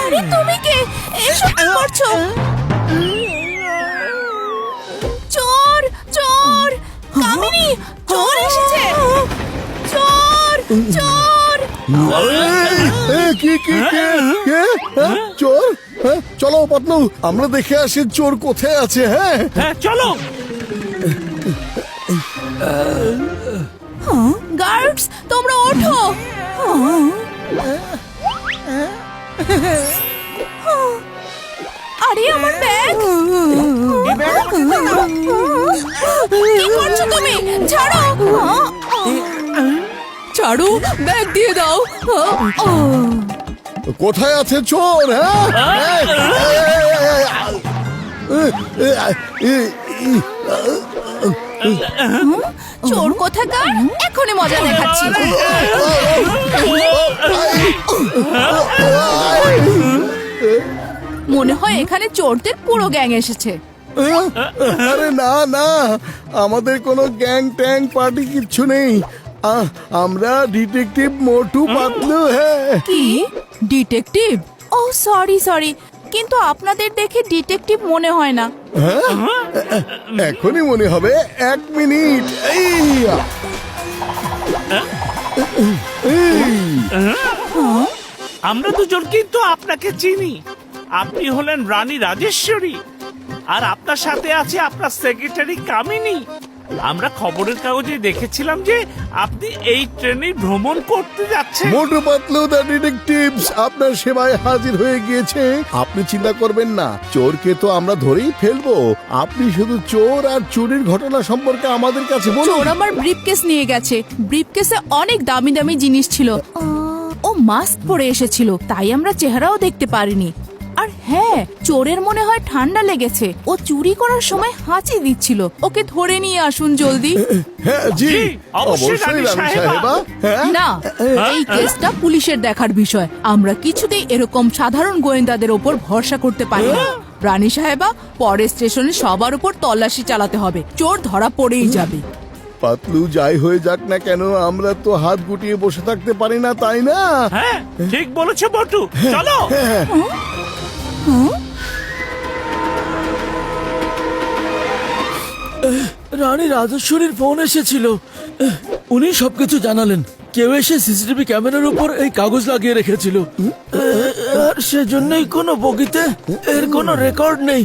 আরে তুমি কে? এসব কি করছো? চোর চোর কামিনী, চোর এসেছে! চোর চোর! কি কি কে কে চোর? চলো পাতলু, আমরা দেখে আসি চোর কোথায় আছে। হ্যাঁ হ্যাঁ চলো। গার্ডস, তোমরা ওঠো। আরে আমার ব্যাগ! কি করছো তুমি? ছাড়ো! ছাড়ো, ব্যাগ দিয়ে দাও। কোথায় আছে চোর? হ্যাঁ চোর কোথাকার? এখনই মজা দেখাচ্ছি। মনে হয় এখানে চোরদের পুরো গ্যাং এসেছে। আরে না না, আমাদের কোনো গ্যাং ট্যাং পার্টি কিচ্ছু নেই। আমরা ডিটেকটিভ মোটু পাতলু। হ্যাঁ। কি ডিটেকটিভ? ও সরি সরি, কিন্তু আপনাদের দেখে ডিটেকটিভ মনে হয় না। এখনই মনে হবে, 1 মিনিট। আমরা দুজন কিন্তু আপনাকে চিনি। আপনি হলেন রানী রাজেশ্বরী, আর আপনার সাথে আছে আপনার সেক্রেটারি কামিনী। আমরা খবরের কাগজে দেখেছিলাম যে আপনি এই ট্রেনে ভ্রমণ করতে যাচ্ছেন। মোটু পাতলু দ্য ডিটেকটিভস আপনার সেবায় হাজির হয়ে গিয়েছে। আপনি চিন্তা করবেন না, চোরকে তো আমরা ধরেই ফেলবো। আপনি শুধু চোর আর চুরির ঘটনা সম্পর্কে আমাদের কাছে বলুন। চোর আমার ব্রিফকেস নিয়ে গেছে। ব্রিফকেসে অনেক দামি দামি জিনিস ছিল। ও মাস্ক পরে এসেছিল, তাই আমরা চেহারাও দেখতে পারিনি। আর হ্যাঁ, চোরের মনে হয় ঠান্ডা লেগেছে। ও চুরি করার সময় হাঁচি দিচ্ছিল। ওকে ধরে নিয়ে আসুন জলদি। হ্যাঁ জি, জি, অবশ্যই অবশ্যই রানী রানী সাহেবা। সাহেবা। হ্যাঁ না, এই কেসটা পুলিশের দেখার বিষয়। আমরা কিছুতেই এরকম সাধারণ গোয়েন্দাদের ওপর ভরসা করতে পারি না। রানী সাহেবা, পরের স্টেশনে সবার উপর তল্লাশি চালাতে হবে। চোর ধরা পড়েই যাবে। পাতলু, যাই হয়ে যাক না কেন, আমরা তো হাত গুটিয়ে বসে থাকতে পারি না, তাই না? হ্যাঁ ঠিক বলেছো বটু, চলো। রানী রাজেশ্বরীর ফোন এসেছিল। উনি সবকিছু জানালেন। কেউ এসে সিসিটিভি ক্যামেরার উপর এই কাগজ লাগিয়ে রেখেছিল, আর সেজন্যই কোনো বগিতে এর কোনো রেকর্ড নেই।